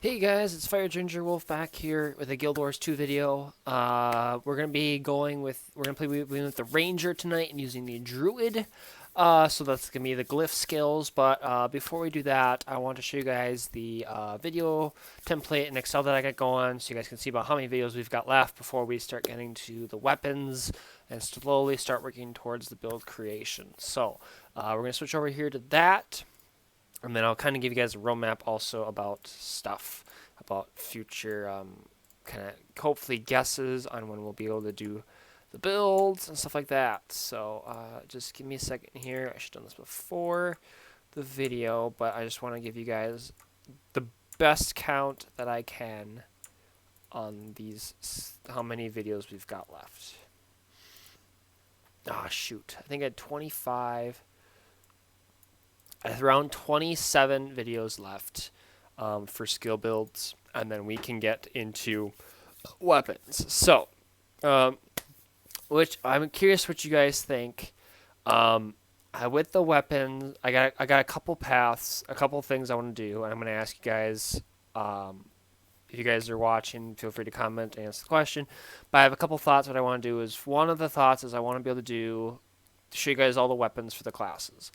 Hey guys, it's FireGingerWolf back here with a Guild Wars 2 video. We're gonna play with the Ranger tonight and using the Druid. So that's gonna be the Glyph skills. But before we do that, I want to show you guys the video template in Excel that I got going, so you guys can see about how many videos we've got left before we start getting to the weapons and slowly start working towards the build creation. So we're gonna switch over here to that. And then I'll kind of give you guys a roadmap also about stuff, about future kind of hopefully guesses on when we'll be able to do the builds and stuff like that. So just give me a second here. I should have done this before the video, but I just want to give you guys the best count that I can on these, how many videos we've got left. Ah, shoot. I think I had 25. I have around 27 videos left for skill builds, and then we can get into weapons. So, which I'm curious what you guys think. With the weapons, I got a couple paths, a couple things I want to do, and I'm going to ask you guys. If you guys are watching, feel free to comment and answer the question. But I have a couple thoughts. What I want to do is, one of the thoughts is I want to be able to show you guys all the weapons for the classes.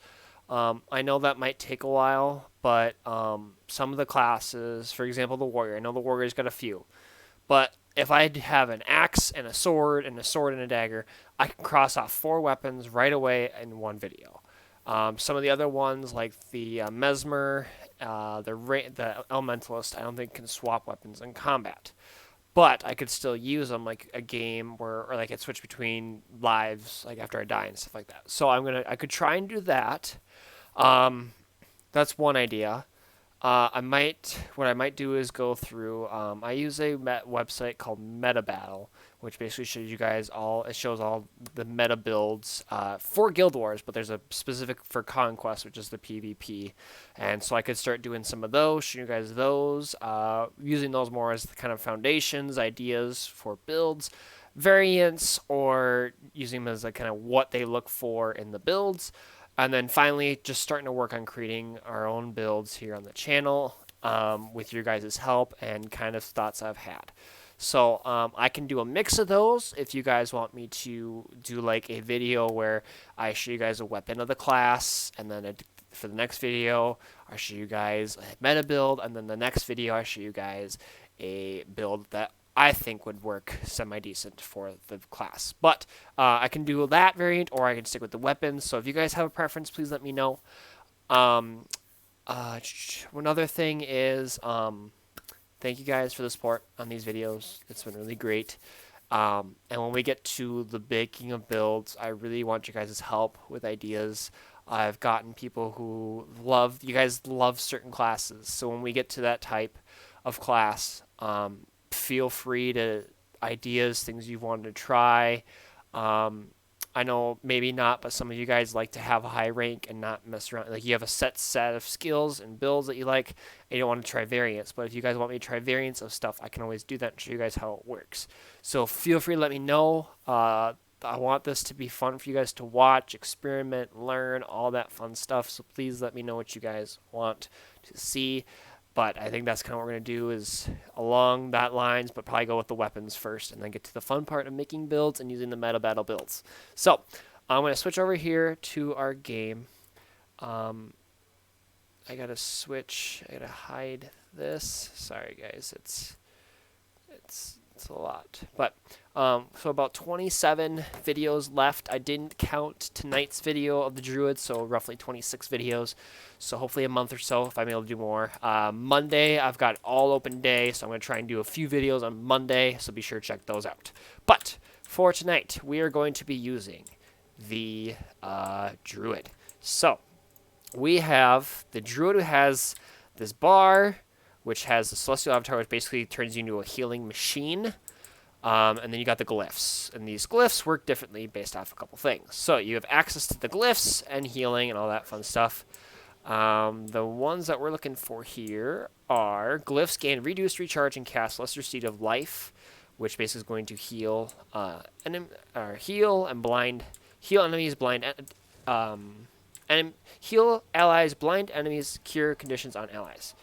I know that might take a while, but some of the classes, for example, the warrior, I know the warrior's got a few, but if I have an axe and a sword and a dagger, I can cross off 4 weapons right away in one video. Some of the other ones, like the mesmer, the elementalist, I don't think can swap weapons in combat. But I could still use them like a game or like I could switch between lives like after I die and stuff like that. So I could try and do that. That's one idea. What I might do is go through. I use a website called Meta Battle, which basically shows you guys all. It shows all the meta builds for Guild Wars, but there's a specific for Conquest, which is the PvP, and so I could start doing some of those, show you guys those, using those more as the kind of foundations, ideas for builds, variants, or using them as like kind of what they look for in the builds. And then finally, just starting to work on creating our own builds here on the channel with your guys' help and kind of thoughts I've had. So I can do a mix of those if you guys want me to do like a video where I show you guys a weapon of the class, and then for the next video I show you guys a meta build, and then the next video I show you guys a build that I think would work semi-decent for the class. But I can do that variant, or I can stick with the weapons. So if you guys have a preference, please let me know. One other thing is, thank you guys for the support on these videos. It's been really great. And when we get to the baking of builds, I really want you guys' help with ideas. I've gotten people who you guys love certain classes. So when we get to that type of class, feel free to ideas, things you wanted to try. I know maybe not, but some of you guys like to have a high rank and not mess around. Like you have a set of skills and builds that you like, and you don't want to try variants. But if you guys want me to try variants of stuff, I can always do that and show you guys how it works. So feel free to let me know. I want this to be fun for you guys to watch, experiment, learn, all that fun stuff. So please let me know what you guys want to see. But I think that's kind of what we're going to do is along that lines, but probably go with the weapons first and then get to the fun part of making builds and using the meta battle builds. So I'm going to switch over here to our game. I got to switch. I got to hide this. Sorry, guys. It's a lot. But so about 27 videos left. I didn't count tonight's video of the Druid, so roughly 26 videos. So hopefully a month or so if I'm able to do more. Monday, I've got all open day, so I'm going to try and do a few videos on Monday, so be sure to check those out. But for tonight, we are going to be using the Druid. So we have the Druid who has this bar, which has the Celestial Avatar, which basically turns you into a healing machine. And then you got the Glyphs. And these Glyphs work differently based off a couple things. So you have access to the Glyphs and healing and all that fun stuff. The ones that we're looking for here are Glyphs gain reduced recharge and cast Lesser Seed of Life, which basically is going to heal heal enemies blind and heal allies, blind enemies, cure conditions on allies.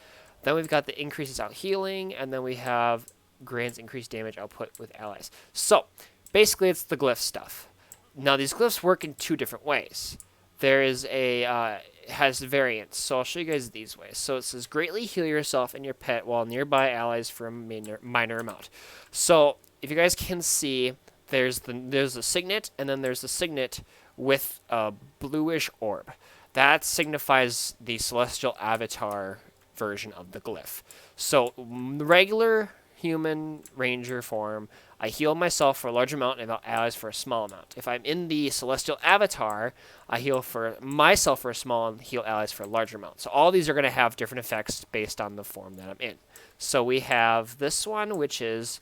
Then we've got the increases out healing, and then we have grants increased damage output with allies. So basically, it's the glyph stuff. Now these glyphs work in two different ways. There is a has variants, so I'll show you guys these ways. So it says greatly heal yourself and your pet while nearby allies for a minor amount. So if you guys can see, there's a signet, and then there's the signet with a bluish orb. That signifies the celestial avatar version of the glyph. So regular human ranger form, I heal myself for a large amount and allies for a small amount. If I'm in the celestial avatar, I heal for myself for a small and heal allies for a larger amount. So all these are going to have different effects based on the form that I'm in. So we have this one, which is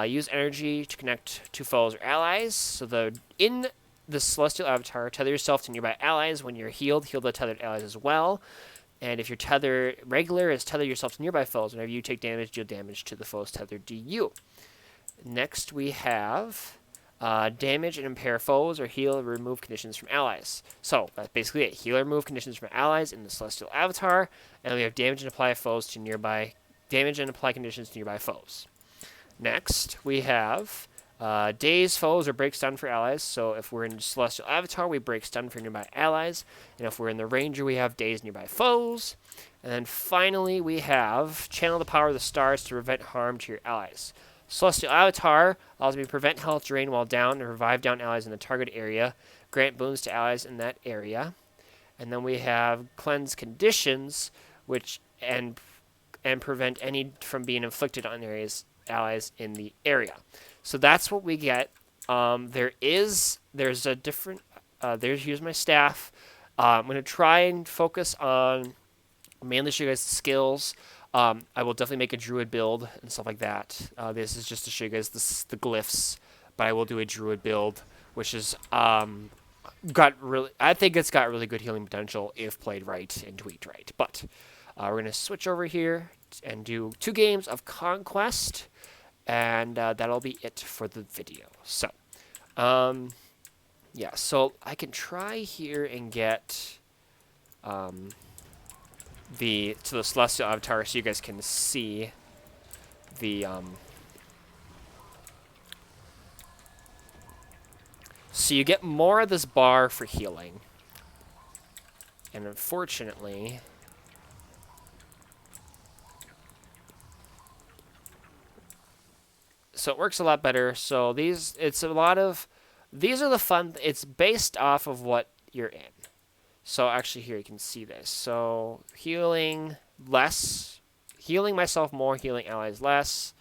use energy to connect to foes or allies. So in the celestial avatar, tether yourself to nearby allies. When you're healed, heal the tethered allies as well. And if you're tethered regular, is tether yourself to nearby foes. Whenever you take damage, deal damage to the foes tethered to you. Next, we have damage and impair foes, or heal or remove conditions from allies. So that's basically it. Heal or remove conditions from allies in the celestial avatar, and we have damage and apply foes to nearby conditions to nearby foes. Next, we have daze foes or break stun for allies. So if we're in celestial avatar, we break stun for nearby allies, and if we're in the ranger, we have daze nearby foes. And then finally, we have channel the power of the stars to prevent harm to your allies. Celestial Avatar allows me to prevent health drain while down and revive down allies in the target area. Grant boons to allies in that area. And then we have Cleanse Conditions, which and prevent any from being inflicted on allies in the area. So that's what we get. There's a different. Here's my staff. I'm gonna try and focus on mainly show you guys the skills. I will definitely make a druid build and stuff like that. This is just to show you guys the glyphs, but I will do a druid build, which is I think it's got really good healing potential if played right and tweaked right. But we're gonna switch over here and do 2 games of Conquest, and that'll be it for the video. So, yeah, so I can try here and get to the celestial avatar so you guys can see the so you get more of this bar for healing, and unfortunately so it works a lot better. So these are the fun, it's based off of what you're in. So actually here you can see this. So healing less, healing myself more, healing allies less.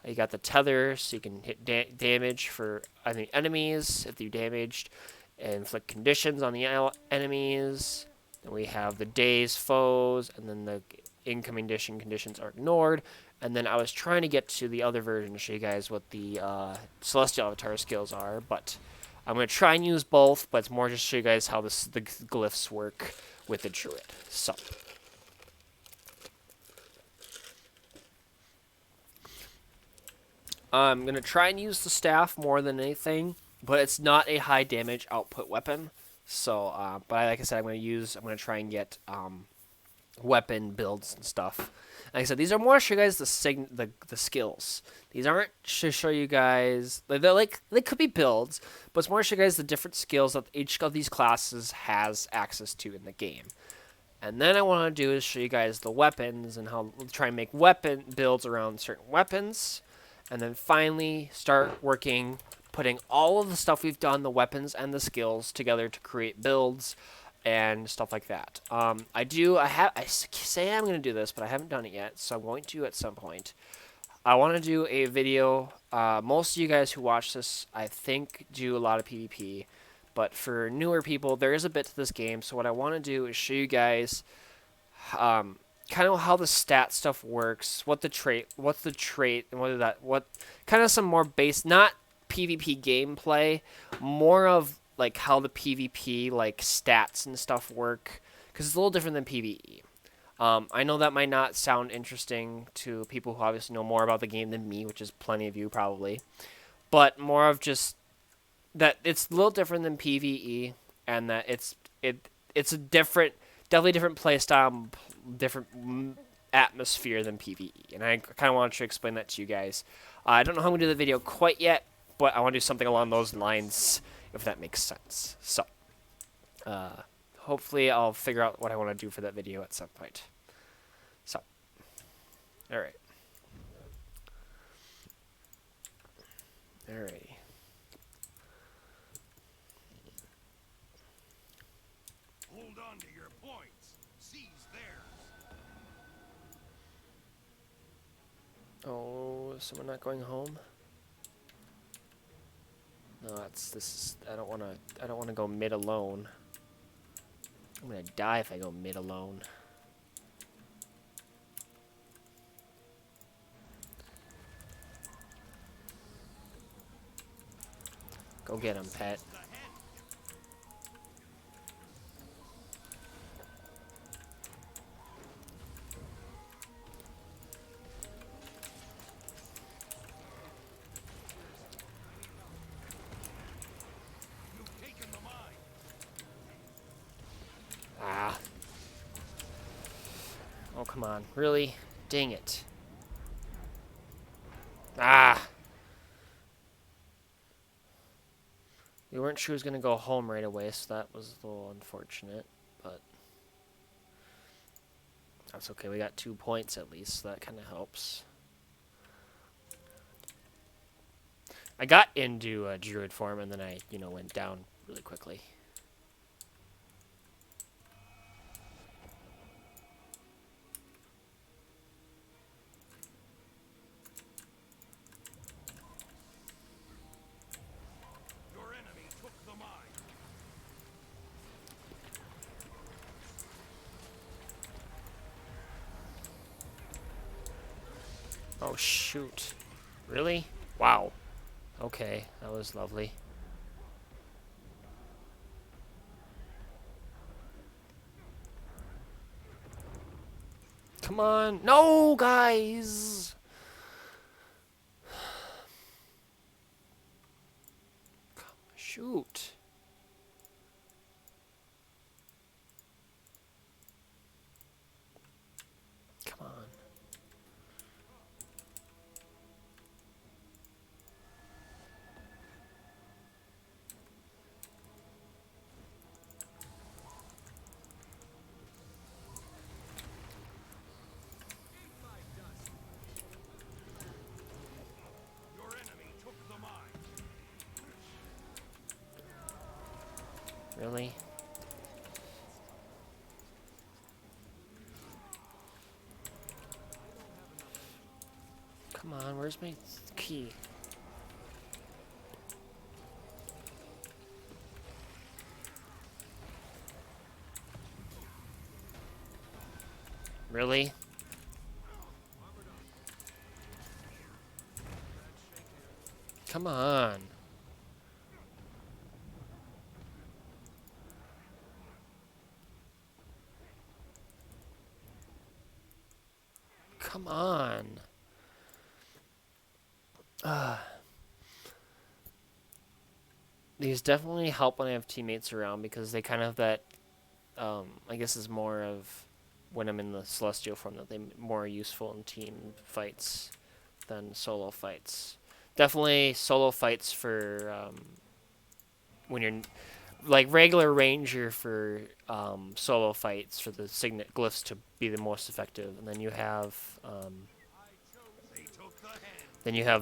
You got the tether, so you can hit damage for enemies if you damaged, and inflict conditions on the enemies. Then we have the daze foes, and then the incoming conditions are ignored. And then I was trying to get to the other version to show you guys what the celestial avatar skills are, but I'm going to try and use both, but it's more just to show you guys how the glyphs work with the druid. So, I'm going to try and use the staff more than anything, but it's not a high damage output weapon. So, but like I said, I'm going to try and get weapon builds and stuff. Like I said, these are more to show you guys the skills. These aren't to show you guys, they could be builds, but it's more to show you guys the different skills that each of these classes has access to in the game. And then I want to do is show you guys the weapons and how we'll try and make weapon builds around certain weapons. And then finally start putting all of the stuff we've done, the weapons and the skills together to create builds and stuff like that. I say I'm going to do this, but I haven't done it yet, so I'm going to at some point. I want to do a video. Most of you guys who watch this, I think, do a lot of PvP, but for newer people, there is a bit to this game. So what I want to do is show you guys kind of how the stat stuff works, what's the trait, and what kind of some more base, not PvP gameplay, more of like how the PvP like stats and stuff work, because it's a little different than PvE. I know that might not sound interesting to people who obviously know more about the game than me, which is plenty of you probably, but more of just that it's a little different than PvE, and that it's a definitely different play style, different atmosphere than PvE, and I kind of wanted to explain that to you guys. I don't know how I'm going to do the video quite yet, but I want to do something along those lines, if that makes sense. So, hopefully I'll figure out what I want to do for that video at some point. So, alright. Alrighty. Hold on to your points. Seize theirs. Oh, is someone not going home? No, I don't wanna go mid alone. I'm gonna die if I go mid alone. Go get him, pet. Ah. Oh, come on. Really? Dang it. Ah! We weren't sure he was going to go home right away, so that was a little unfortunate, but that's okay. We got 2 points at least, so that kind of helps. I got into a druid form, and then I, went down really quickly. Oh, shoot. Really? Wow. Okay, that was lovely. Come on. No, guys! Shoot. Come on. Really? Come on, where's my key? Really? Come on. Come on. These definitely help when I have teammates around because they kind of that, I guess is more of when I'm in the Celestial form that they're more useful in team fights than solo fights. Definitely solo fights for when you're like regular ranger for solo fights for the signet glyphs to be the most effective, and then you have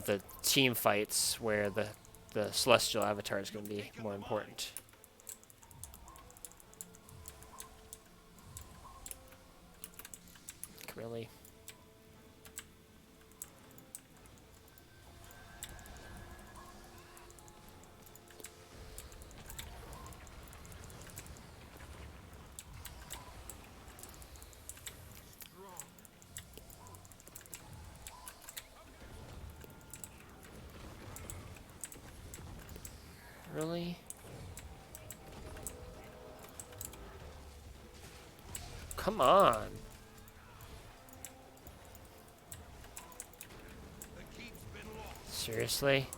the team fights where the celestial avatar is going to be more important. Really? Really? Come on. Seriously?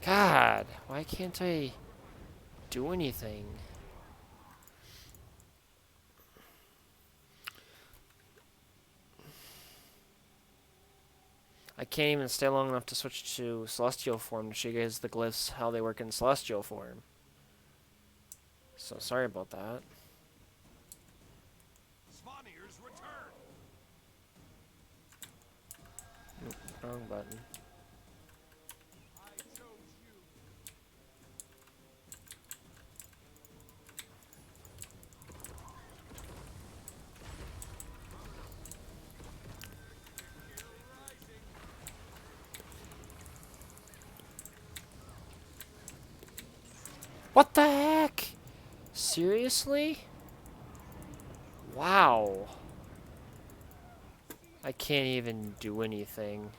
God, why can't I do anything? I can't even stay long enough to switch to Celestial form to show you guys the glyphs, how they work in Celestial form. So sorry about that. Svanir's return. Wrong button. I chose you. What the heck? Seriously? Wow. I can't even do anything.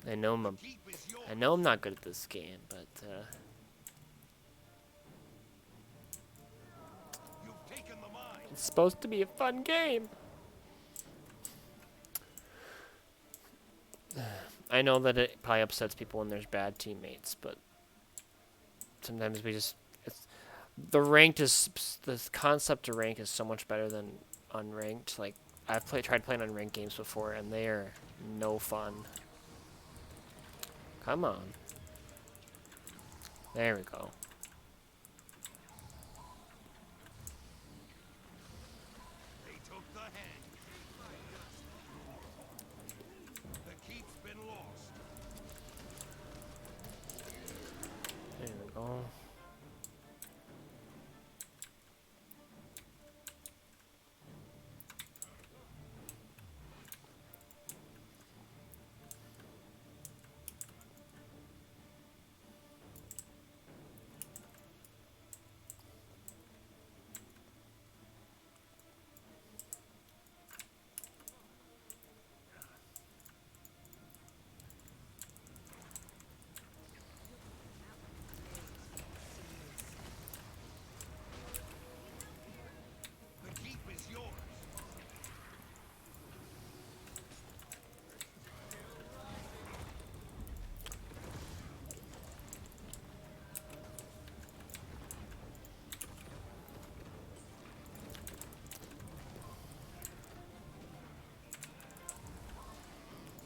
I know The keep is yours. I'm not good at this game, but You've taken the mine. it's supposed to be a fun game. I know that it probably upsets people when there's bad teammates, but sometimes the concept of rank is so much better than unranked. Like tried playing unranked games before, and they are no fun. Come on. There we go. They took the head. The keep's been lost. There we go. The keep is yours.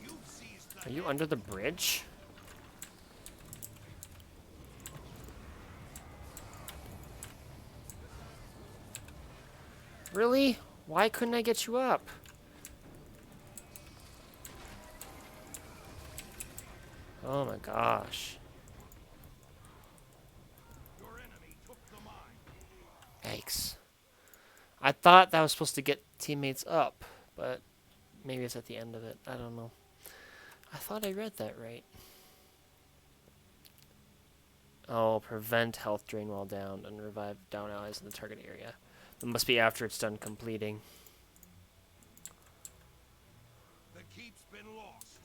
You've seized the Are you under the bridge? Really? Why couldn't I get you up? Oh my gosh. Your enemy took the mine. Yikes. I thought that was supposed to get teammates up, but maybe it's at the end of it. I don't know. I thought I read that right. Oh, prevent health drain while down and revive down allies in the target area. It must be after it's done completing. The keep's been lost.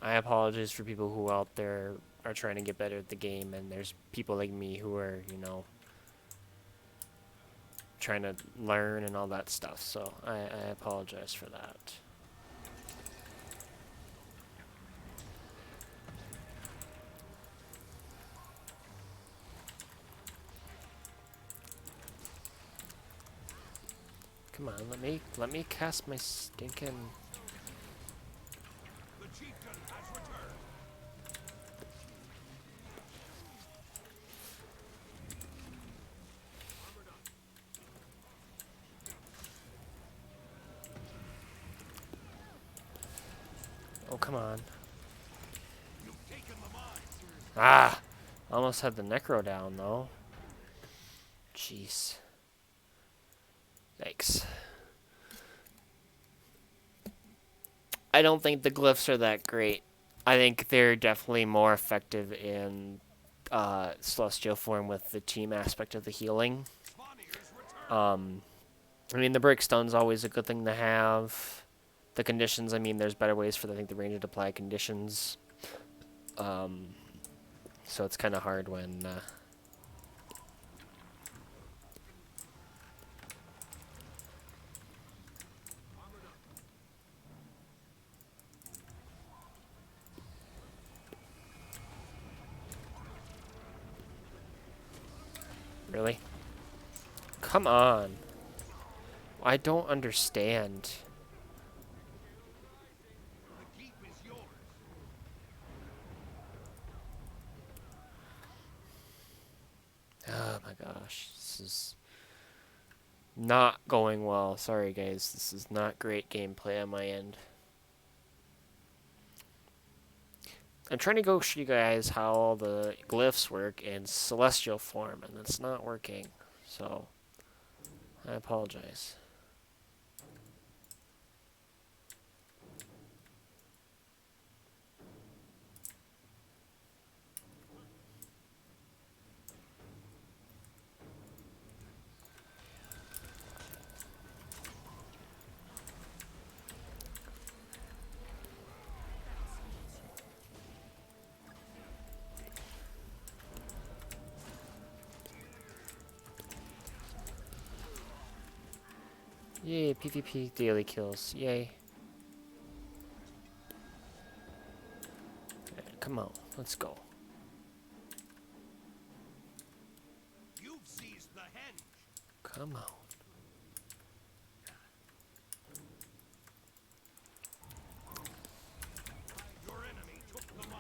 I apologize for people who out there are trying to get better at the game, and there's people like me who are, you know, trying to learn and all that stuff. So I apologize for that. Come on, let me cast my stinking. The chieftain has returned. Oh, come on. You've taken the mine. Ah! Almost had the necro down, though. Jeez. Yikes. I don't think the glyphs are that great. I think they're definitely more effective in Celestial form with the team aspect of the healing. Svanir's return. I mean, the brick stone's always a good thing to have. The conditions, I mean, there's better ways for, I think, the ranger to apply conditions. so it's kind of hard when. Really? Come on. I don't understand. The keep is yours. Oh my gosh, this is not going well. Sorry guys, this is not great gameplay on my end. I'm trying to go show you guys how all the glyphs work in celestial form, and it's not working. So, I apologize. Yay, PvP daily kills. Yay. Alright, come on, let's go. You've seized the henge. Come on. Your enemy took the mine.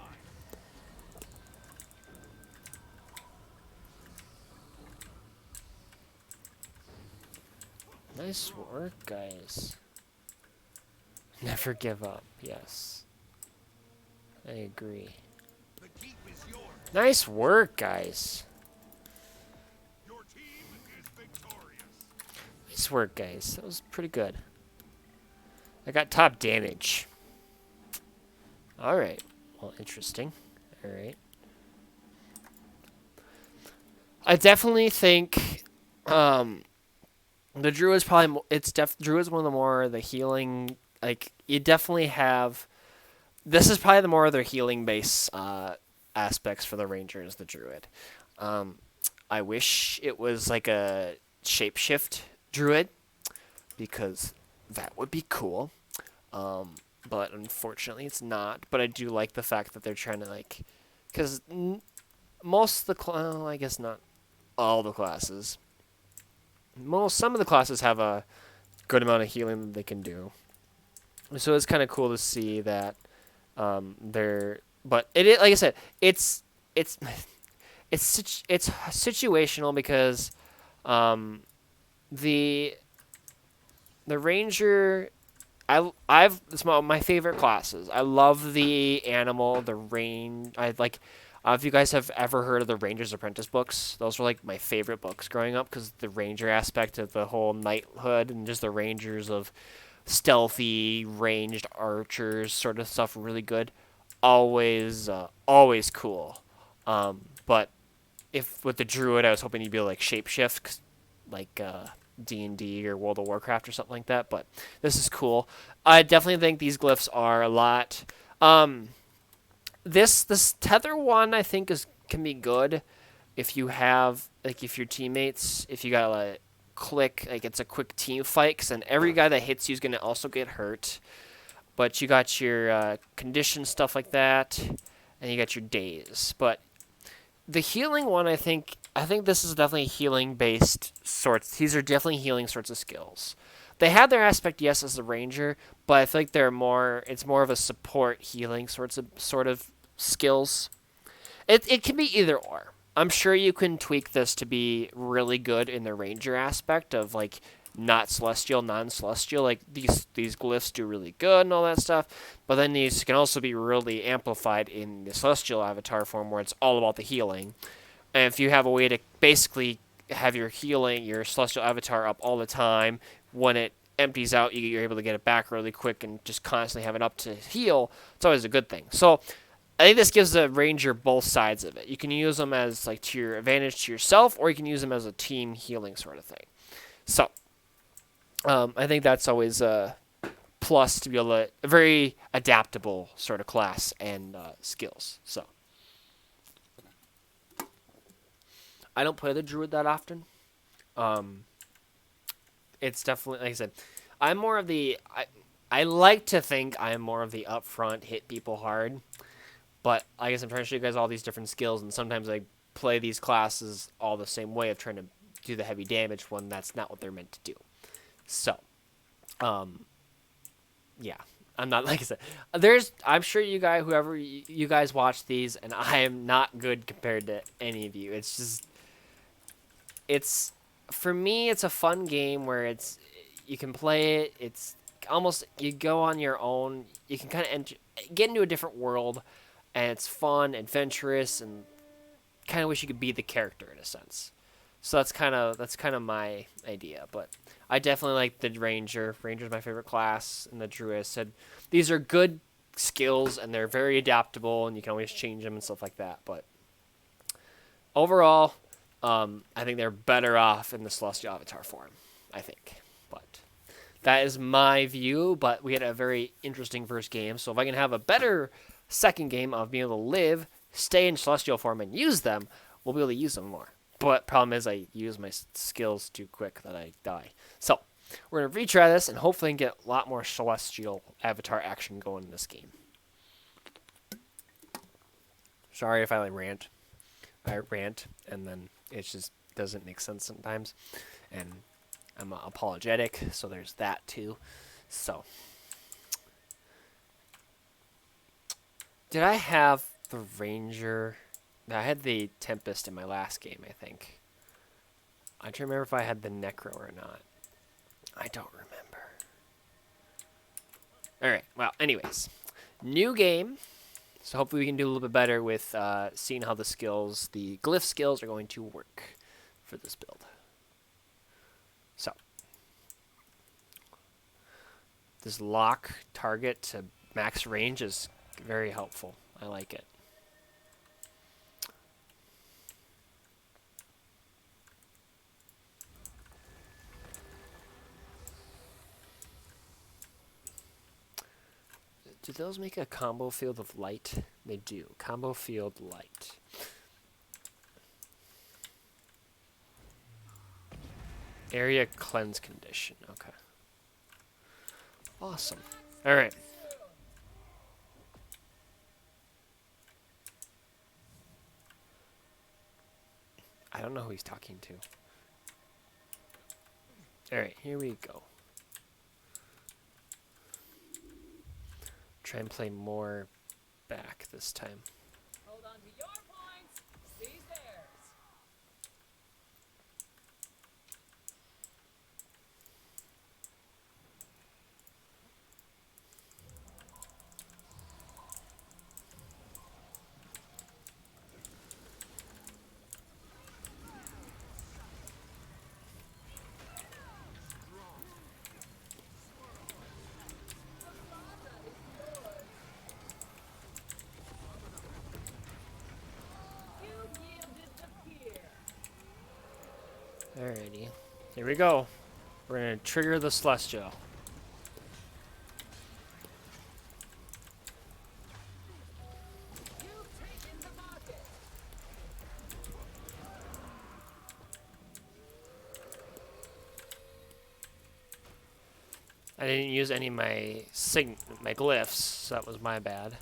Nice work, guys. Never give up, yes. I agree. The keep is yours. Nice work, guys. Your team is victorious. Nice work, guys. That was pretty good. I got top damage. Alright. Well, interesting. Alright. I definitely think the Druid is probably Druid is one of the more the healing, like you definitely have. This is probably the more of their healing base aspects for the Rangers, the Druid. I wish it was like a shapeshift Druid because that would be cool. But unfortunately it's not. But I do like the fact that they're trying to like, because most of the well, I guess not all the classes. Some of the classes have a good amount of healing that they can do. So it's kind of cool to see that they're. But like I said, it's it's situational because the ranger. It's my favorite classes. I love the animal, the range. I like. If you guys have ever heard of the Ranger's Apprentice books, those were like my favorite books growing up because the ranger aspect of the whole knighthood and just the rangers of stealthy ranged archers sort of stuff really good. Always cool. But if with the druid, I was hoping you'd be like shapeshift, like D&D or World of Warcraft or something like that. But this is cool. I definitely think these glyphs are a lot. This tether one I think can be good if you have like if your teammates if you got like click like it's a quick team fight because then every guy that hits you is gonna also get hurt. But you got your condition stuff like that, and you got your days. But the healing one, I think this is definitely healing based sorts. These are definitely healing sorts of skills. They have their aspect, yes, as a ranger, but I think they're more. It's more of a support healing sort of skills. It can be either or. I'm sure you can tweak this to be really good in the ranger aspect of like not celestial, non-celestial. Like these glyphs do really good and all that stuff. But then these can also be really amplified in the celestial avatar form where it's all about the healing. And if you have a way to basically have your healing, your celestial avatar up all the time, when it empties out, you're able to get it back really quick and just constantly have it up to heal. It's always a good thing. So I think this gives the ranger both sides of it. You can use them as like to your advantage to yourself, or you can use them as a team healing sort of thing. So I think that's always a plus to be able to a very adaptable sort of class and skills. So I don't play the druid that often. Um, it's definitely, like I said, I'm more of the I like to think I'm more of the upfront hit people hard, but I guess I'm trying to show you guys all these different skills, and sometimes I play these classes all the same way of trying to do the heavy damage when that's not what they're meant to do. So, um, yeah, I'm not like I said. I'm sure you guys, whoever you guys watch these, and I am not good compared to any of you. It's just, it's for me, it's a fun game where you can play it. It's almost you go on your own. You can kind of get into a different world, and it's fun, adventurous, and kind of wish you could be the character in a sense. So that's kind of my idea. But I definitely like the ranger. Ranger's my favorite class, and the druid. Said these are good skills, and they're very adaptable, and you can always change them and stuff like that. But overall, I think they're better off in the celestial avatar form. I think, but that is my view. But we had a very interesting first game. So if I can have a better second game of being able to live, stay in celestial form, and use them, we'll be able to use them more. But problem is, I use my skills too quick that I die. So we're gonna retry this and hopefully get a lot more celestial avatar action going in this game. Sorry if I rant. I rant and then it just doesn't make sense sometimes, and I'm apologetic. So there's that too. So did I have the ranger? I had the tempest in my last game, I think. I don't remember if I had the necro or not. I don't remember. Alright, well, anyways. New game. So hopefully we can do a little bit better with seeing how the glyph skills are going to work for this build. So. This lock target to max range is very helpful. I like it. Do those make a combo field of light? They do. Combo field light. Area cleanse condition. Okay. Awesome. All right. I don't know who he's talking to. All right, here we go. Try and play more back this time. Hold on to your points. Seize theirs. Alrighty. Here we go. We're going to trigger the Celestial. I didn't use any of my glyphs, so that was my bad.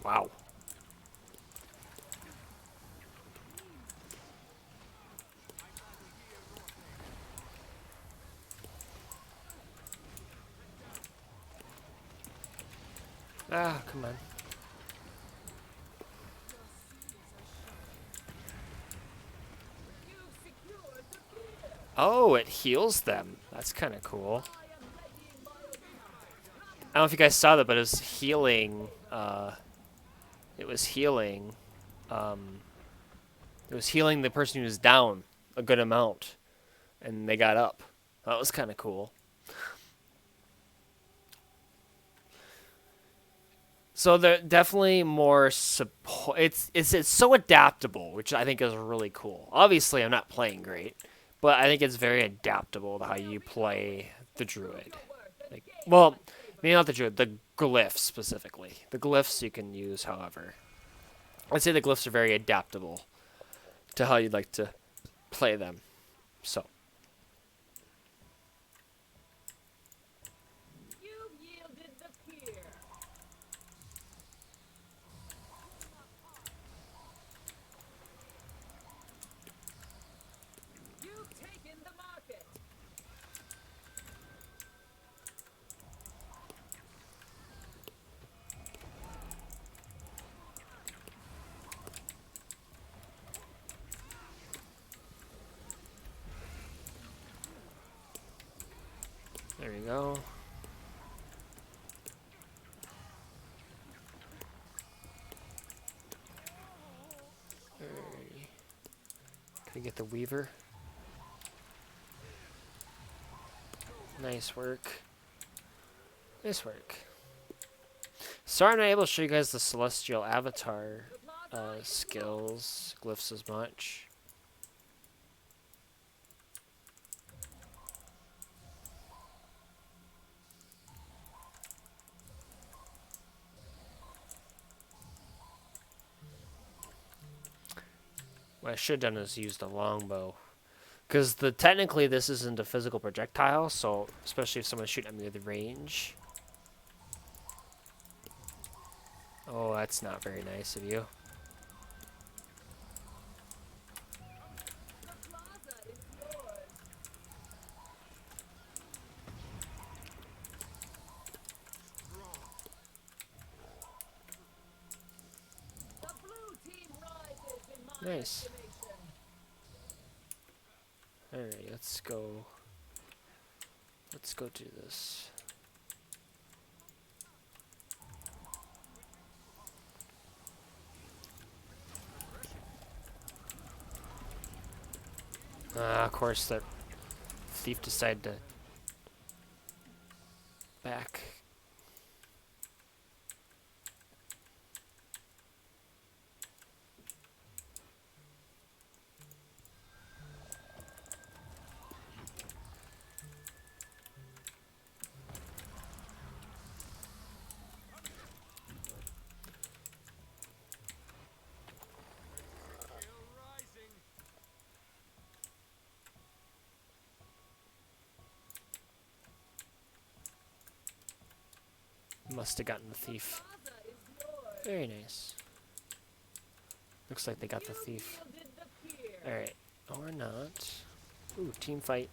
Wow. Ah, come on. Oh, it heals them. That's kind of cool. I don't know if you guys saw that, but it was healing. It was healing. It was healing the person who was down a good amount, and they got up. That was kind of cool. So they're definitely more support. It's so adaptable, which I think is really cool. Obviously, I'm not playing great, but I think it's very adaptable to how you play the druid. Like, Well, maybe not the druid, the glyphs specifically. The glyphs you can use, however. I'd say the glyphs are very adaptable to how you'd like to play them. So, You've yielded the pier. You've taken the market. there you go. Alrighty. Can we get the weaver? Nice work. Nice work. Sorry I'm not able to show you guys the celestial avatar skills, glyphs as much. What I should have done is used a longbow. Because technically this isn't a physical projectile, so especially if someone's shooting at me with range. Oh, that's not very nice of you. The plaza is yours. The blue team rises in my Nice. estimation. Alright, let's go. Let's go do this. Of course, that thief decided to back. Still rising. Must have gotten the thief. Plaza is yours. Very nice. Looks like they got the You've thief. yielded the pier. Alright. Or not. Ooh, team fight.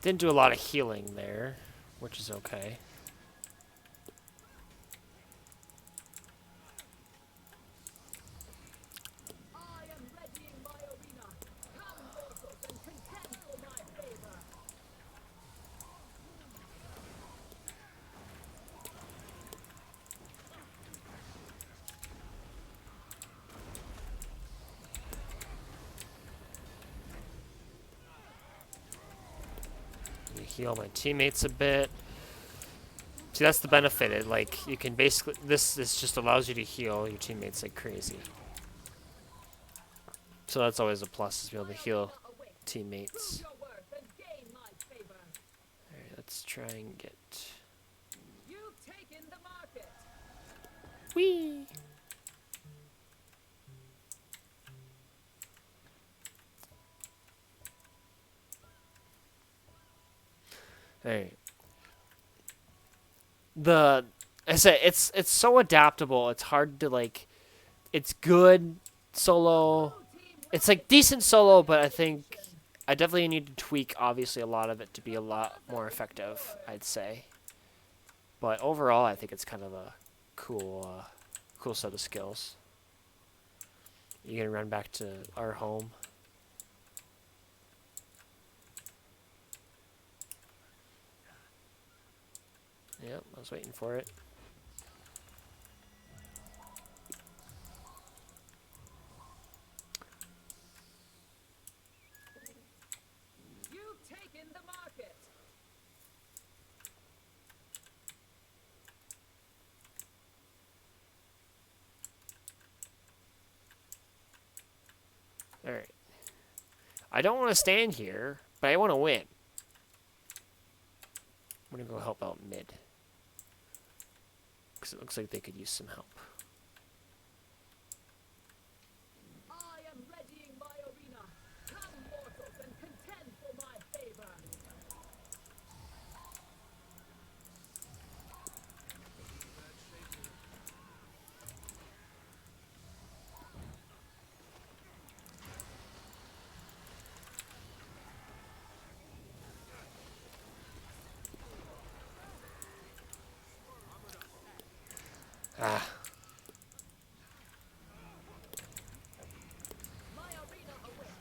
Didn't do a lot of healing there, which is okay. I am readying my arena. Come, mortals, and contend for my favor. Let me heal my teammates a bit. See, that's the benefit. It like you can basically this just allows you to heal your teammates like crazy. So that's always a plus, is to be able to heal teammates. Prove your worth and gain my favor. Alright, let's try and get. You've taken the market. Whee! Alright. I say it's so adaptable. It's hard to like. It's good solo. It's like decent solo, but I think I definitely need to tweak obviously a lot of it to be a lot more effective, I'd say. But overall, I think it's kind of a cool cool set of skills. You gonna run back to our home? Yep, I was waiting for it. Alright. I don't want to stand here, but I want to win. I'm going to go help out mid. Because it looks like they could use some help. I am readying my arena. Come, mortals, and contend for my favor. Ah. My arena awaits.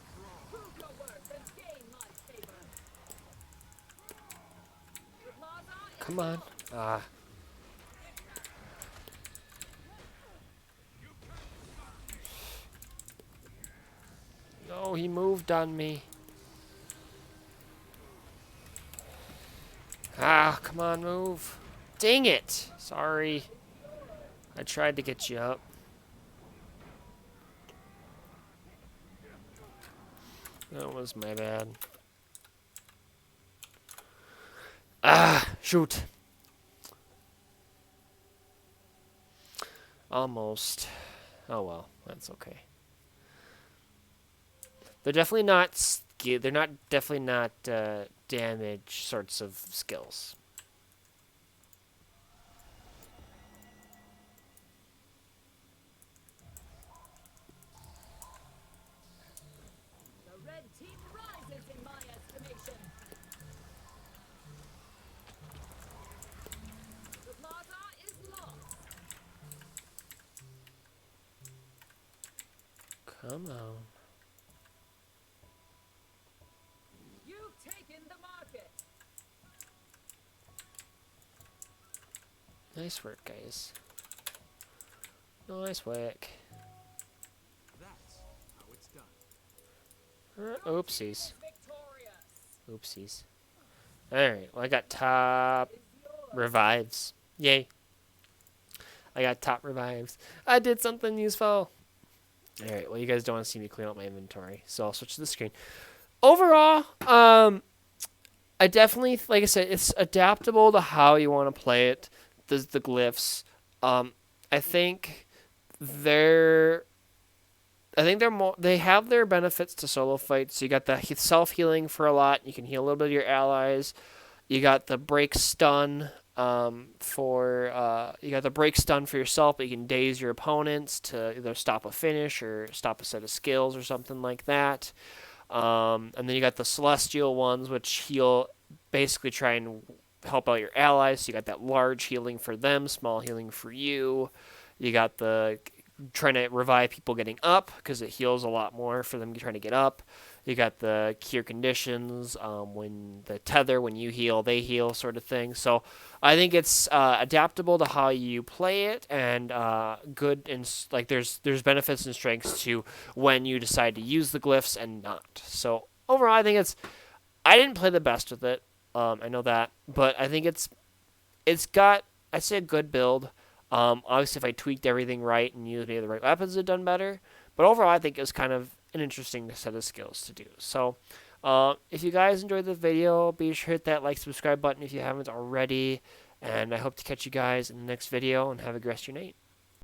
Prove your worth and gain my favor. The plaza is Come on. Ah. No, he moved on me. Ah, come on, move. Dang it. Sorry. I tried to get you up. That was my bad. Ah, shoot. Almost. Oh well, that's okay. They're definitely not. They're not definitely not damage sorts of skills. the red team rises in my estimation. The plaza is lost. Come on. You've taken the market. Nice work, guys. Nice work. That's how it's done. Oopsies. Victorious. Oopsies. Alright, well I got top Is yours. revives. Yay. I got top revives. I did something useful. Alright, well you guys don't want to see me clean out my inventory, so I'll switch to the screen. Overall, I definitely, like I said, it's adaptable to how you want to play it. The glyphs. I think they're more. They have their benefits to solo fights. So you got the self healing for a lot. You can heal a little bit of your allies. You got the break stun for you got the break stun for yourself, but you can daze your opponents to either stop a finish or stop a set of skills or something like that. And then you got the celestial ones, which heal, basically try and help out your allies. So you got that large healing for them, small healing for you. You got the trying to revive people getting up because it heals a lot more for them trying to get up. You got the cure conditions, when the tether, when you heal, they heal, sort of thing. So I think it's adaptable to how you play it, and good, and like there's benefits and strengths to when you decide to use the glyphs and not. So overall, I think I didn't play the best with it. I know that, but I think it's got, I'd say, a good build. Obviously, if I tweaked everything right and used maybe the right weapons, it'd done better. But overall, I think it was kind of an interesting set of skills to do. So, if you guys enjoyed the video, be sure to hit that like, subscribe button if you haven't already. And I hope to catch you guys in the next video, and have a good rest of your night.